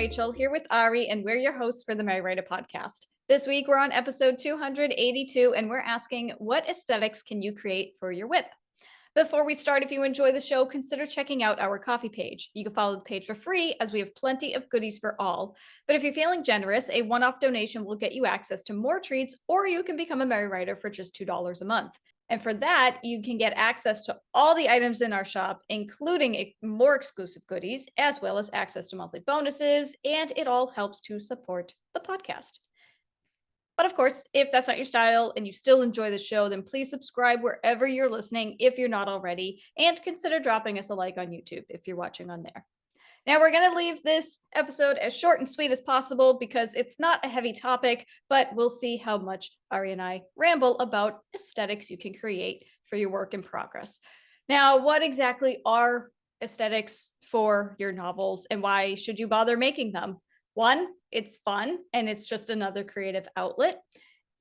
Rachel, here with Ari, and we're your hosts for the Merry Writer podcast. This week, we're on episode 282, and we're asking, what aesthetics can you create for your WIP? Before we start, if you enjoy the show, consider checking out our coffee page. You can follow the page for free, as we have plenty of goodies for all. But if you're feeling generous, a one-off donation will get you access to more treats, or you can become a Merry Writer for just $2 a month. And for that, you can get access to all the items in our shop, including more exclusive goodies, as well as access to monthly bonuses, and it all helps to support the podcast. But of course, if that's not your style and you still enjoy the show, then please subscribe wherever you're listening if you're not already, and consider dropping us a like on YouTube if you're watching on there. Now, we're going to leave this episode as short and sweet as possible because it's not a heavy topic, but we'll see how much Ari and I ramble about aesthetics you can create for your work in progress. Now, what exactly are aesthetics for your novels, and why should you bother making them? One, it's fun and it's just another creative outlet.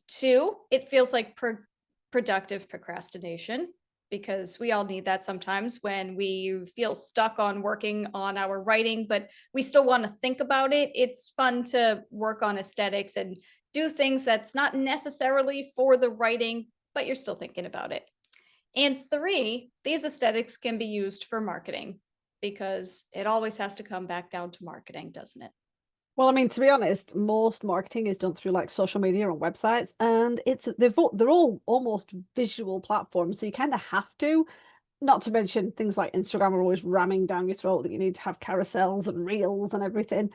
Two, it feels like productive procrastination, because we all need that sometimes when we feel stuck on working on our writing, but we still want to think about it. It's fun to work on aesthetics and do things that's not necessarily for the writing, but you're still thinking about it. And three, these aesthetics can be used for marketing, because it always has to come back down to marketing, doesn't it? Well, I mean, to be honest, most marketing is done through like social media and websites, and they're all almost visual platforms, so you kind of have to. Not to mention things like Instagram are always ramming down your throat that you need to have carousels and reels and everything.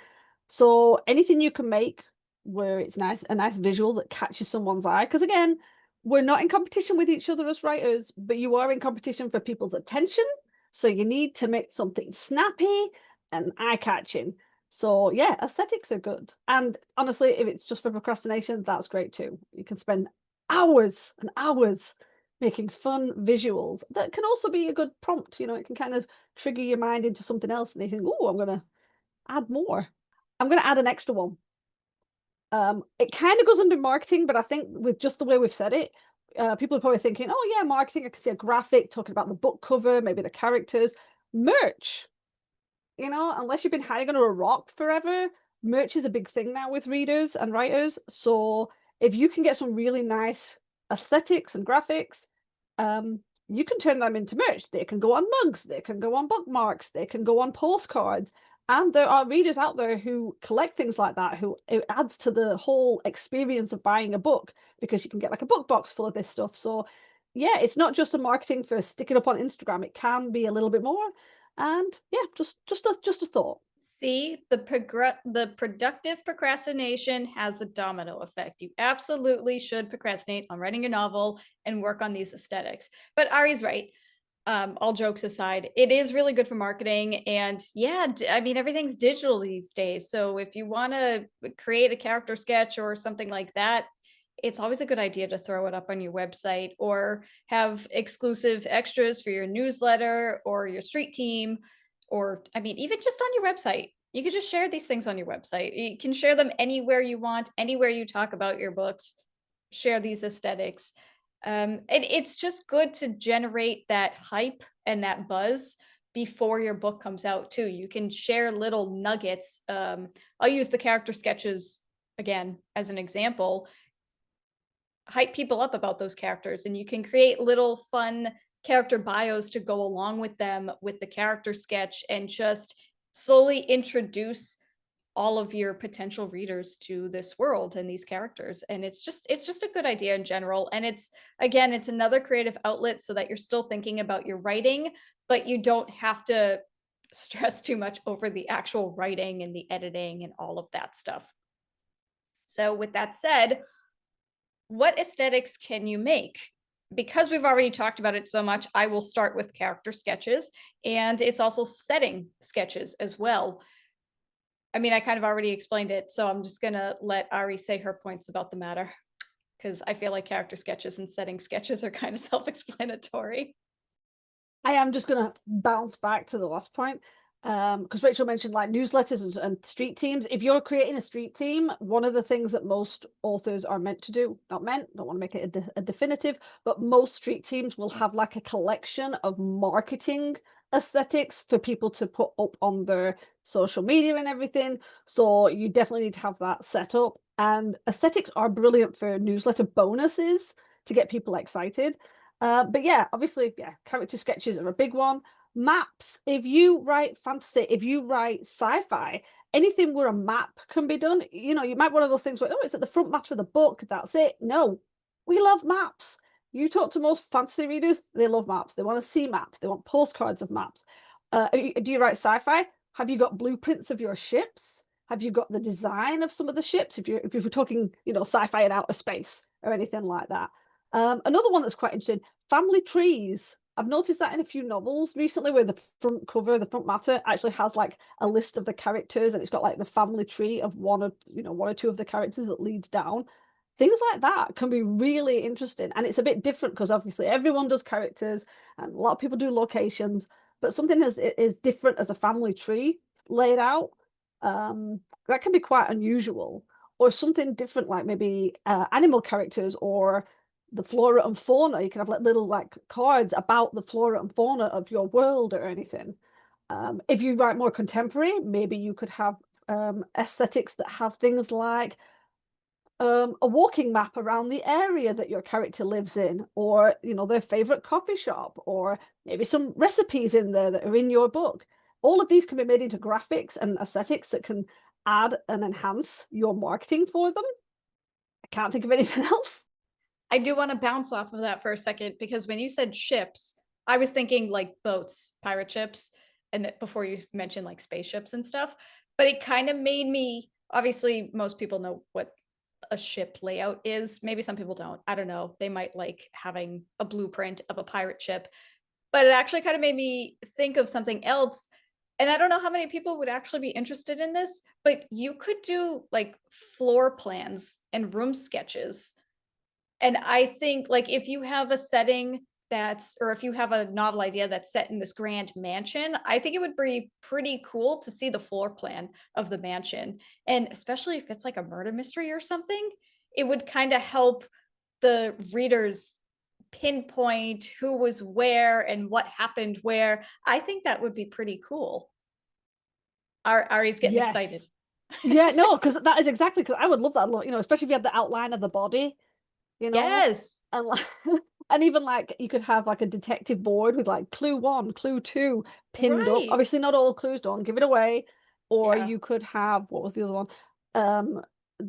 So anything you can make where it's a nice visual that catches someone's eye. Because again, we're not in competition with each other as writers, but you are in competition for people's attention. So you need to make something snappy and eye-catching. So yeah, aesthetics are good. And honestly, if it's just for procrastination, that's great too. You can spend hours and hours making fun visuals that can also be a good prompt. It can kind of trigger your mind into something else and you think, oh, I'm going to add more. I'm going to add an extra one. It kind of goes under marketing, but I think with just the way we've said it, people are probably thinking, oh yeah, marketing, I can see a graphic talking about the book cover, maybe the characters. Merch, unless you've been hanging under a rock forever, merch is a big thing now with readers and writers. So if you can get some really nice aesthetics and graphics, you can turn them into merch. They can go on mugs, they can go on bookmarks, they can go on postcards. And there are readers out there who collect things like that, who it adds to the whole experience of buying a book, because you can get like a book box full of this stuff. So yeah, it's not just a marketing for sticking up on Instagram. It can be a little bit more. And yeah, just a thought. See, the productive procrastination has a domino effect. You absolutely should procrastinate on writing your novel and work on these aesthetics. But Ari's right. All jokes aside, it is really good for marketing. And yeah, I mean, everything's digital these days. So if you want to create a character sketch or something like that, it's always a good idea to throw it up on your website, or have exclusive extras for your newsletter or your street team. Or, I mean, even just on your website, you can just share these things on your website. You can share them anywhere you want, anywhere you talk about your books, share these aesthetics. And it's just good to generate that hype and that buzz before your book comes out too. You can share little nuggets. I'll use the character sketches again as an example. Hype people up about those characters, and you can create little fun character bios to go along with them with the character sketch, and just slowly introduce all of your potential readers to this world and these characters. And it's just a good idea in general. And it's another creative outlet, so that you're still thinking about your writing, but you don't have to stress too much over the actual writing and the editing and all of that stuff. So with that said, what aesthetics can you make? Because we've already talked about it so much, I will start with character sketches, and it's also setting sketches as well. I mean, I kind of already explained it, so I'm just gonna let Ari say her points about the matter, because I feel like character sketches and setting sketches are kind of self-explanatory. I am just going to bounce back to the last point. Because Rachel mentioned like newsletters and street teams. If you're creating a street team, one of the things that most authors are meant to do, not meant, don't want to make it a definitive, but most street teams will have like a collection of marketing aesthetics for people to put up on their social media and everything. So you definitely need to have that set up. And aesthetics are brilliant for newsletter bonuses to get people excited. But yeah, obviously, yeah, character sketches are a big one. Maps, if you write fantasy, if you write sci-fi, anything where a map can be done, you know, you might one of those things where, oh, it's at the front matter of the book, that's it. No, we love maps. You talk to most fantasy readers, they love maps. They want to see maps. They want postcards of maps. Do you write sci-fi? Have you got blueprints of your ships? Have you got the design of some of the ships? If you're talking, you know, sci-fi in outer space or anything like that. Another one that's quite interesting, family trees. I've noticed that in a few novels recently where the front cover, the front matter actually has like a list of the characters and it's got like the family tree of one or two of the characters that leads down. Things like that can be really interesting. And it's a bit different because obviously everyone does characters and a lot of people do locations, but something is different as a family tree laid out. That can be quite unusual. Or something different like maybe animal characters or the flora and fauna. You can have like little like cards about the flora and fauna of your world or anything. If you write more contemporary, maybe you could have aesthetics that have things like a walking map around the area that your character lives in, or you know, their favorite coffee shop, or maybe some recipes in there that are in your book. All of these can be made into graphics and aesthetics that can add and enhance your marketing for them. I can't think of anything else. I do want to bounce off of that for a second because when you said ships, I was thinking like boats, pirate ships, and before you mentioned like spaceships and stuff. But it kind of made me obviously most people know what a ship layout is. Maybe some people don't. I don't know. They might like having a blueprint of a pirate ship. But it actually kind of made me think of something else. And I don't know how many people would actually be interested in this, but you could do like floor plans and room sketches and I think, like, if you have a setting that's or if you have a novel idea that's set in this grand mansion, I think it would be pretty cool to see the floor plan of the mansion. And especially if it's like a murder mystery or something, it would kinda help the readers pinpoint who was where and what happened where. I think that would be pretty cool. Ari's getting Yes. excited. Yeah, no, because that is exactly because I would love that a lot, you know, especially if you had the outline of the body, you know, Yes, and like and even like you could have like a detective board with like clue one, clue two pinned up. right. Obviously, not all clues, don't give it away. Or Yeah. you could have what was the other one? Um,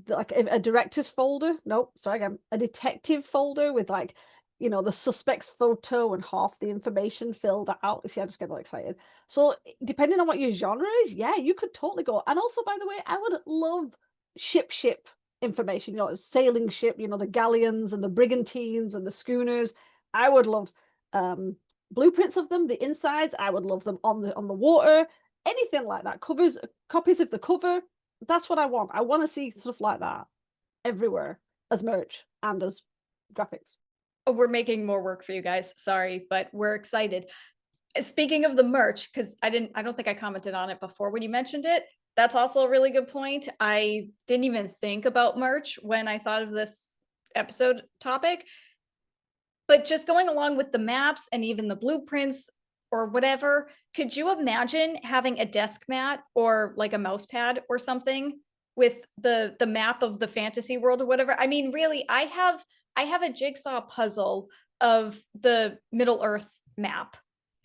like a director's folder. Nope, sorry again, a detective folder with like, you know, the suspect's photo and half the information filled out. You see, I just get all excited. So depending on what your genre is, yeah, you could totally go. And also, by the way, I would love ship information, you know, a sailing ship, you know, the galleons and the brigantines and the schooners. I would love um blueprints of them, the insides. I would love them on the water, anything like that. Covers, copies of the cover. That's what I want. I want to see stuff like that everywhere as merch and as graphics. Oh, we're making more work for you guys. Sorry, but we're excited. Speaking of the merch, because I don't think I commented on it before when you mentioned it. That's also a really good point. I didn't even think about merch when I thought of this episode topic. But just going along with the maps and even the blueprints or whatever, could you imagine having a desk mat or like a mouse pad or something with the map of the fantasy world or whatever? I mean, really, I have a jigsaw puzzle of the Middle Earth map.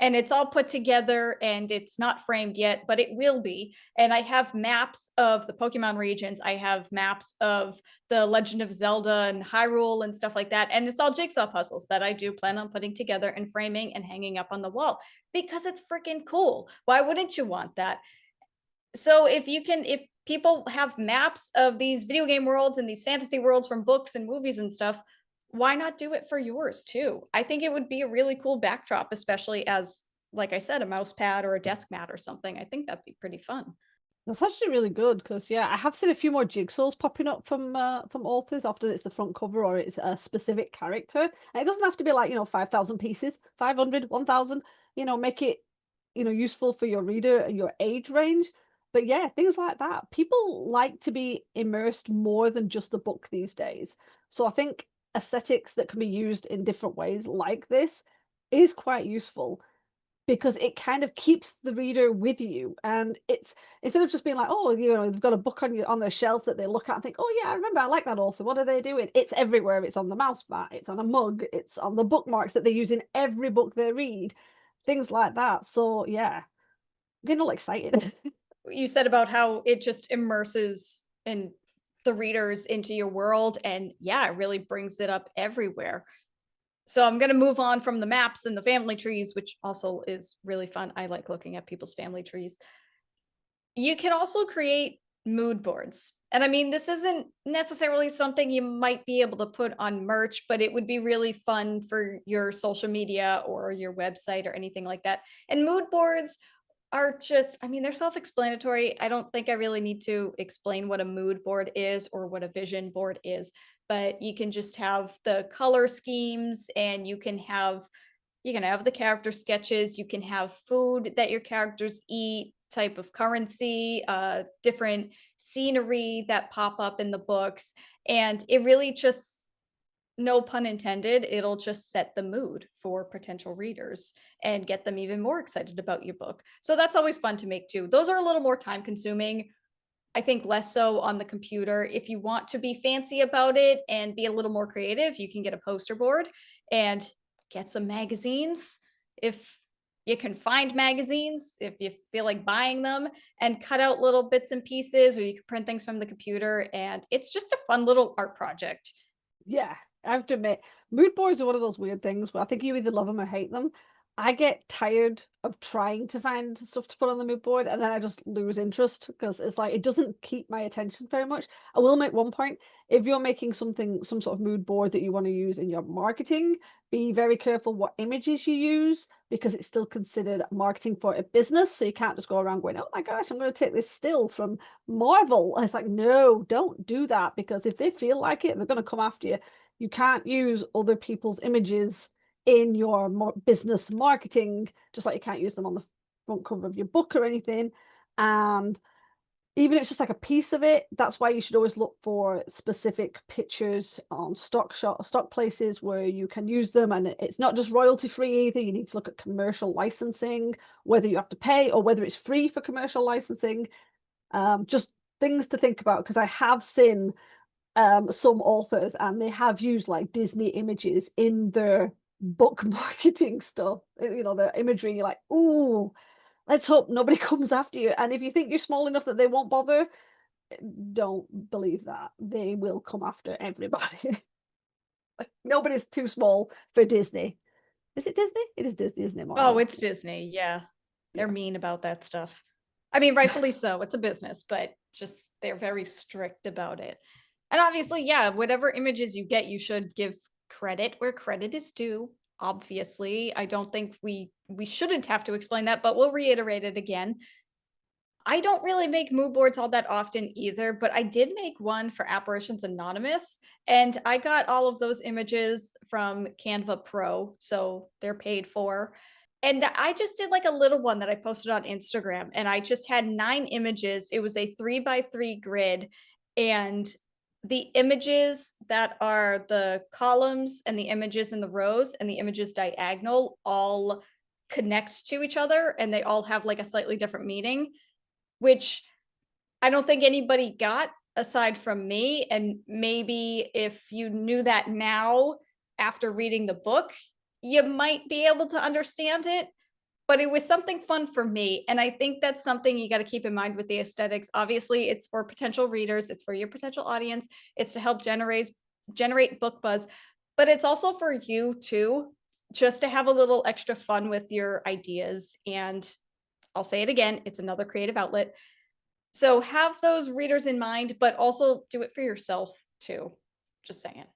And it's all put together and it's not framed yet, but it will be. And I have maps of the Pokemon regions. I have maps of the Legend of Zelda and Hyrule and stuff like that. And it's all jigsaw puzzles that I do plan on putting together and framing and hanging up on the wall because it's freaking cool. Why wouldn't you want that? So if people have maps of these video game worlds and these fantasy worlds from books and movies and stuff, why not do it for yours too? I think it would be a really cool backdrop, especially as, like I said, a mouse pad or a desk mat or something. I think that'd be pretty fun. That's actually really good because yeah, I have seen a few more jigsaws popping up from authors. Often it's the front cover or it's a specific character. And it doesn't have to be like, you know, 5,000 pieces, 500, 1,000. You know, make it useful for your reader and your age range. But yeah, things like that. People like to be immersed more than just the book these days. So I think aesthetics that can be used in different ways like this is quite useful because it kind of keeps the reader with you. And it's instead of just being like, oh, they've got a book on their shelf that they look at and think, oh yeah, I remember, I like that author. What are they doing? It's everywhere. It's on the mouse mat, it's on a mug, it's on the bookmarks that they use in every book they read, things like that. So yeah, I'm getting all excited. You said about how it just immerses in the readers into your world, and yeah, it really brings it up everywhere. So I'm going to move on from the maps and the family trees, which also is really fun. I like looking at people's family trees. You can also create mood boards. And I mean, this isn't necessarily something you might be able to put on merch, but it would be really fun for your social media or your website or anything like that. And mood boards are just, I mean, they're self-explanatory. I don't think I really need to explain what a mood board is or what a vision board is, but you can just have the color schemes, and you can have the character sketches, you can have food that your characters eat, type of currency, different scenery that pop up in the books, and it really just, no pun intended, it'll just set the mood for potential readers and get them even more excited about your book. So that's always fun to make too. Those are a little more time consuming. I think less so on the computer. If you want to be fancy about it and be a little more creative, you can get a poster board and get some magazines. If you can find magazines, if you feel like buying them, and cut out little bits and pieces, or you can print things from the computer. And it's just a fun little art project. Yeah, I have to admit, mood boards are one of those weird things where I think you either love them or hate them. I get tired of trying to find stuff to put on the mood board, and then I just lose interest because it's like it doesn't keep my attention very much. I will make one point. If you're making something, some sort of mood board that you want to use in your marketing, be very careful what images you use because it's still considered marketing for a business. So you can't just go around going, oh my gosh, I'm going to take this still from Marvel. And it's like, no, don't do that because if they feel like it, they're going to come after you. You can't use other people's images in your business marketing, just like you can't use them on the front cover of your book or anything. And even if it's just like a piece of it, that's why you should always look for specific pictures on stock places where you can use them. And it's not just royalty free either. You need to look at commercial licensing, whether you have to pay or whether it's free for commercial licensing. Just things to think about because I have seen some authors and they have used like Disney images in their book marketing stuff, the imagery. You're like, ooh, let's hope nobody comes after you. And if you think you're small enough that they won't bother, don't believe that. They will come after everybody. Like, nobody's too small for Disney. Is it Disney? It is Disney, isn't it, Oh, Marvel? it's Disney. Yeah. They're Yeah. mean about that stuff. I mean, rightfully so. It's a business, but just they're very strict about it. And obviously, yeah, whatever images you get, you should give credit where credit is due. Obviously, I don't think we shouldn't have to explain that, but we'll reiterate it again. I don't really make mood boards all that often either, but I did make one for Apparitions Anonymous, and I got all of those images from Canva Pro, so they're paid for. And I just did like a little one that I posted on Instagram, and I just had 9 images. It was a 3 by 3 grid, and the images that are the columns and the images in the rows and the images diagonal all connect to each other, and they all have like a slightly different meaning, which I don't think anybody got aside from me. And maybe if you knew that now after reading the book, you might be able to understand it. But it was something fun for me. And I think that's something you got to keep in mind with the aesthetics. Obviously, it's for potential readers, it's for your potential audience, it's to help generate book buzz, but it's also for you too, just to have a little extra fun with your ideas. And I'll say it again, it's another creative outlet. So have those readers in mind, but also do it for yourself too. Just saying.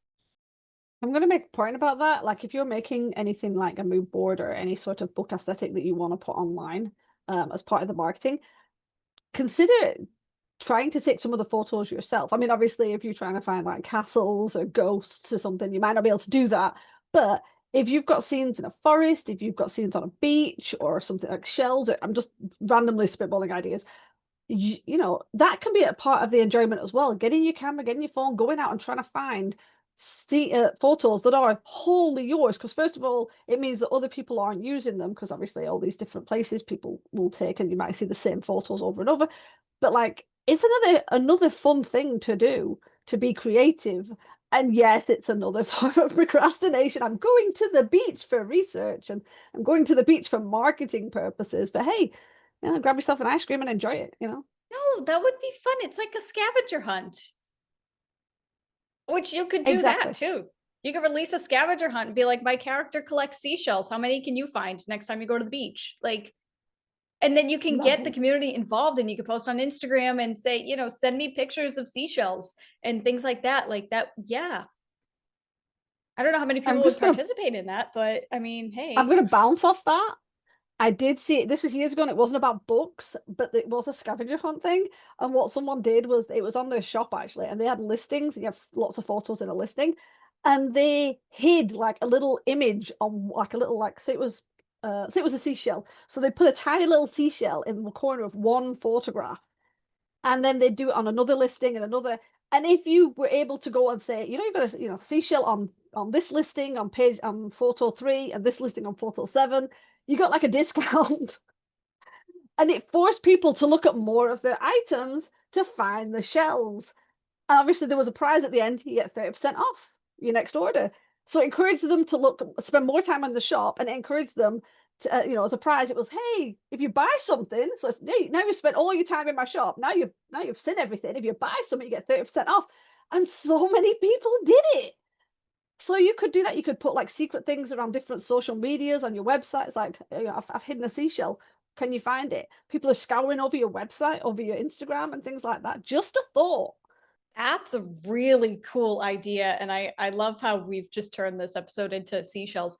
I'm going to make a point about that. Like, if you're making anything like a mood board or any sort of book aesthetic that you want to put online as part of the marketing, consider trying to take some of the photos yourself. I mean, obviously, if you're trying to find like castles or ghosts or something, you might not be able to do that. But if you've got scenes in a forest, if you've got scenes on a beach or something like shells, I'm just randomly spitballing ideas. You know, that can be a part of the enjoyment as well. Getting your camera, getting your phone, going out and trying to find photos that are wholly yours. Because first of all, it means that other people aren't using them because obviously all these different places people will take and you might see the same photos over and over. But like it's another fun thing to do, to be creative. And yes, it's another form of procrastination. I'm going to the beach for research and I'm going to the beach for marketing purposes. But hey, grab yourself an ice cream and enjoy it, No, that would be fun. It's like a scavenger hunt, which you could do that Exactly. too. You could release a scavenger hunt and be like, my character collects seashells. How many can you find next time you go to the beach? Like, and then you can Love get the it. community involved and you can post on Instagram and say, send me pictures of seashells and things like that. Like that, yeah. I don't know how many I'm people would just gonna participate in that, but I mean, I'm hey. gonna bounce off that. I did see it. This was years ago, and it wasn't about books, but it was a scavenger hunt thing. And what someone did was it was on their shop actually, and they had listings. You have lots of photos in a listing, and they hid like a little image on like a little like say it was a seashell. So they put a tiny little seashell in the corner of one photograph, and then they'd do it on another listing and another. And if you were able to go and say, you've got a seashell on this listing on page on photo 3 and this listing on photo 7, you got like a discount. And it forced people to look at more of their items to find the shells. And obviously, there was a prize at the end. You get 30% off your next order. So it encouraged them to spend more time in the shop, and it encouraged them to, as a prize, it was, hey, if you buy something, so it's, hey, now you've spent all your time in my shop. Now you've seen everything. If you buy something, you get 30% off. And so many people did it. So you could do that. You could put like secret things around different social medias on your websites. Like, I've hidden a seashell. Can you find it? People are scouring over your website, over your Instagram, and things like that. Just a thought. That's a really cool idea. And I love how we've just turned this episode into seashells.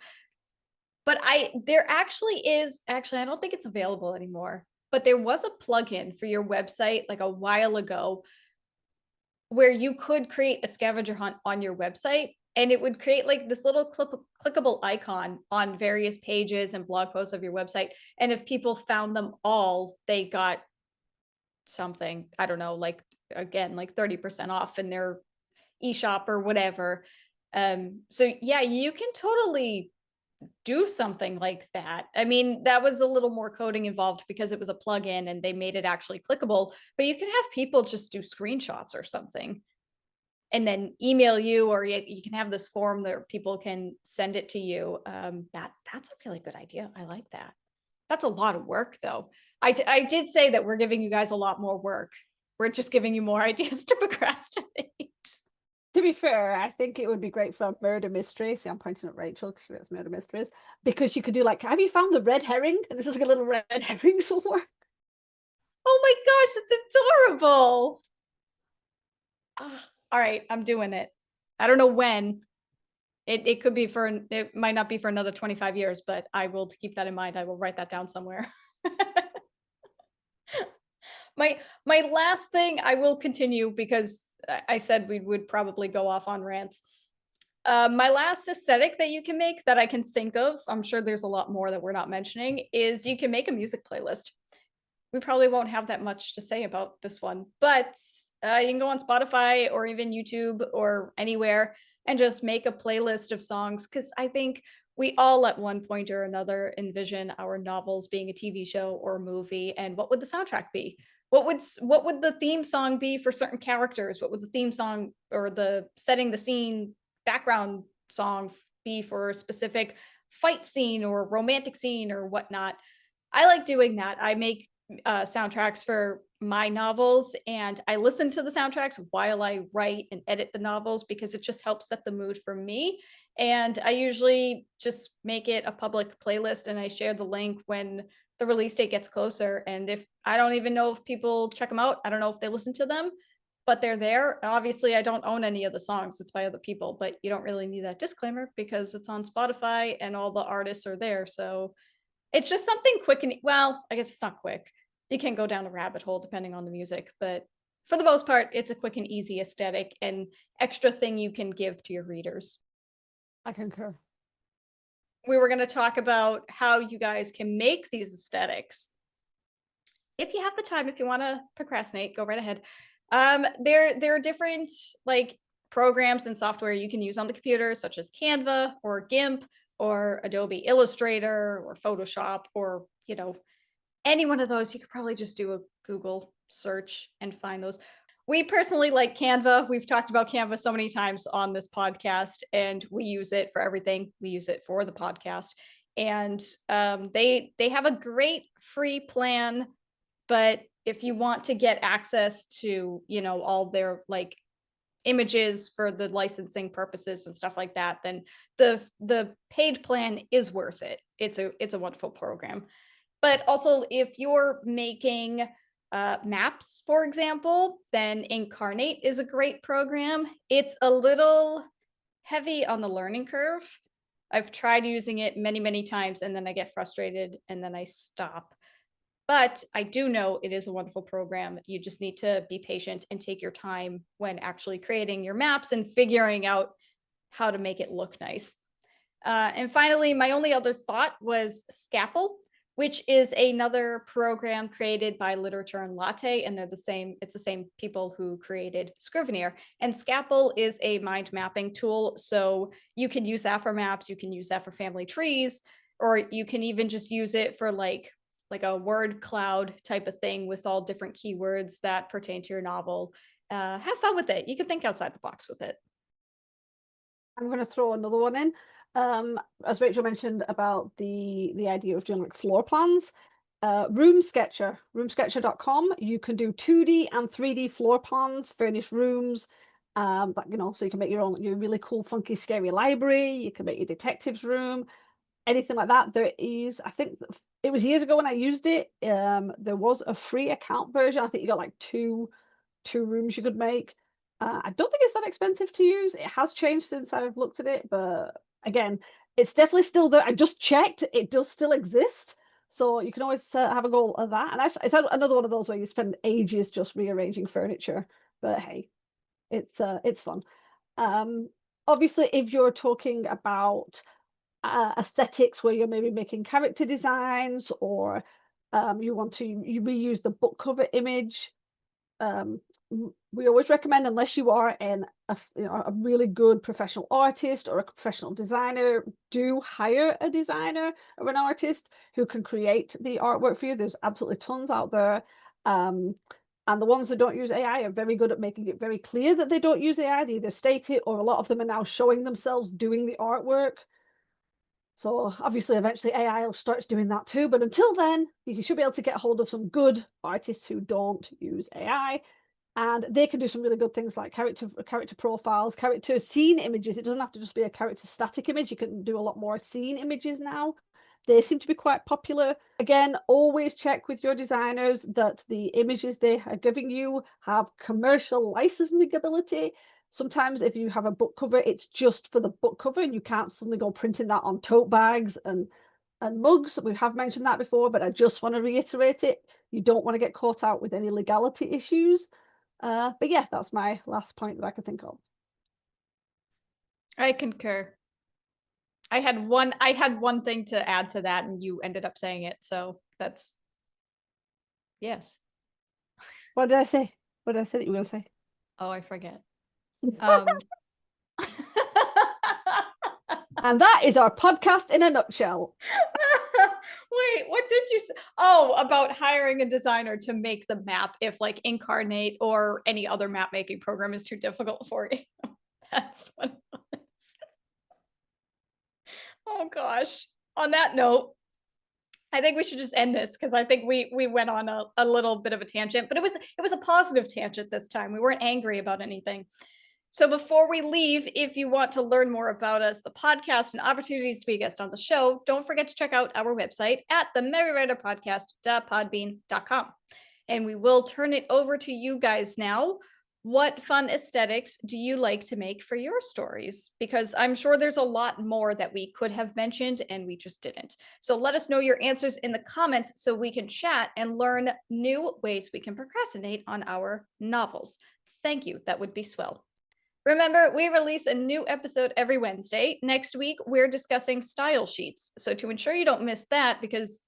But there actually is, actually, I don't think it's available anymore, but there was a plugin for your website like a while ago where you could create a scavenger hunt on your website and it would create like this little clickable icon on various pages and blog posts of your website. And if people found them all, they got something, I don't know, like again, like 30% off in their eShop or whatever. So yeah, you can totally do something like that. I mean, that was a little more coding involved because it was a plugin and they made it actually clickable, but you can have people just do screenshots or something and then email you, or you can have this form that people can send it to you. That's a really good idea. I like that. That's a lot of work though. I did say that we're giving you guys a lot more work. We're just giving you more ideas to procrastinate. To be fair, I think it would be great for a murder mystery. See, I'm pointing at Rachel because she likes murder mysteries. Because you could do like, have you found the red herring? And this is like a little red herring somewhere. Oh my gosh, that's adorable. All right, I'm doing it. I don't know when. It could be it might not be for another 25 years, but I will keep that in mind. I will write that down somewhere. My last thing, I will continue because I said we would probably go off on rants. My last aesthetic that you can make that I can think of, I'm sure there's a lot more that we're not mentioning, is you can make a music playlist. We probably won't have that much to say about this one, but you can go on Spotify or even YouTube or anywhere and just make a playlist of songs, because I think we all at one point or another envision our novels being a TV show or a movie, and what would the soundtrack be? What would the theme song be for certain characters? What would the theme song or the setting the scene background song be for a specific fight scene or romantic scene or whatnot? I like doing that. I make soundtracks for my novels and I listen to the soundtracks while I write and edit the novels because it just helps set the mood for me. And I usually just make it a public playlist and I share the link when the release date gets closer. And if I don't even know if people check them out, I don't know if they listen to them, but they're there. Obviously, I don't own any of the songs, it's by other people, but you don't really need that disclaimer because it's on Spotify and all the artists are there. So it's just something quick and well, I guess it's not quick. You can go down a rabbit hole depending on the music, but for the most part, it's a quick and easy aesthetic and extra thing you can give to your readers. I concur. we were going to talk about how you guys can make these aesthetics. If you have the time, if you want to procrastinate, go right ahead. There are different like programs and software you can use on the computer, such as Canva or GIMP or Adobe Illustrator or Photoshop, or any one of those. You could probably just do a Google search and find those. We personally like Canva. We've talked about Canva so many times on this podcast, and we use it for everything. We use it for the podcast, and they have a great free plan. But if you want to get access to all their like images for the licensing purposes and stuff like that, then the paid plan is worth it. It's a wonderful program. But also, if you're making maps, for example, then Incarnate is a great program. It's a little heavy on the learning curve. I've tried using it many, many times, and then I get frustrated and then I stop. But I do know it is a wonderful program. You just need to be patient and take your time when actually creating your maps and figuring out how to make it look nice. And finally, my only other thought was Scapple, which is another program created by Literature and Latte, and it's the same people who created Scrivener. And Scapple is a mind mapping tool, so you can use that for maps, you can use that for family trees, or you can even just use it for like a word cloud type of thing with all different keywords that pertain to your novel. Have fun with it. You can think outside the box with it. I'm going to throw another one in. As Rachel mentioned about the idea of doing like floor plans, roomsketcher.com, you can do 2D and 3D floor plans, furnish rooms, so you can make your really cool, funky, scary library. You can make your detective's room, anything like that. There is, I think it was years ago when I used it. There was a free account version. I think you got like two rooms you could make. I don't think it's that expensive to use. It has changed since I've looked at it, but again, it's definitely still there. I just checked; it does still exist, so you can always have a go at that. And it's another one of those where you spend ages just rearranging furniture, but hey, it's fun. Obviously, if you're talking about aesthetics where you're maybe making character designs, or you want to reuse the book cover image, we always recommend, unless you are a really good professional artist or a professional designer, do hire a designer or an artist who can create the artwork for you. There's absolutely tons out there. And the ones that don't use AI are very good at making it very clear that they don't use AI. They either state it, or a lot of them are now showing themselves doing the artwork. So obviously, eventually AI will start doing that too. But until then, you should be able to get a hold of some good artists who don't use AI. And they can do some really good things like character profiles, character scene images. It doesn't have to just be a character static image. You can do a lot more scene images now. They seem to be quite popular. Again, always check with your designers that the images they are giving you have commercial licensing ability. Sometimes if you have a book cover, it's just for the book cover, and you can't suddenly go printing that on tote bags and mugs. We have mentioned that before, but I just want to reiterate it. You don't want to get caught out with any legality issues. But yeah, that's my last point that I could think of. I concur. I had one thing to add to that, and you ended up saying it. So that's yes. What did I say? What did I say that you were going to say? Oh, I forget. And that is our podcast in a nutshell. Wait, what did you say? Oh, about hiring a designer to make the map if like Incarnate or any other map making program is too difficult for you. That's what it was. Oh gosh. On that note, I think we should just end this, because I think we went on a little bit of a tangent, but it was a positive tangent this time. We weren't angry about anything. So before we leave, if you want to learn more about us, the podcast, and opportunities to be a guest on the show, don't forget to check out our website at themerrywriterpodcast.podbean.com. And we will turn it over to you guys now. What fun aesthetics do you like to make for your stories? Because I'm sure there's a lot more that we could have mentioned and we just didn't. So let us know your answers in the comments so we can chat and learn new ways we can procrastinate on our novels. Thank you. That would be swell. Remember, we release a new episode every Wednesday. Next week, we're discussing style sheets. So to ensure you don't miss that, because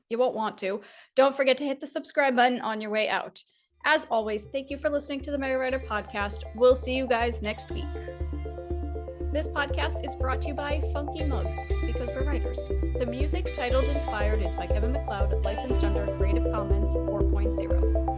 you won't want to, don't forget to hit the subscribe button on your way out. As always, thank you for listening to the Merry Writer Podcast. We'll see you guys next week. This podcast is brought to you by Funky Mugs, because we're writers. The music titled Inspired is by Kevin MacLeod, licensed under Creative Commons 4.0.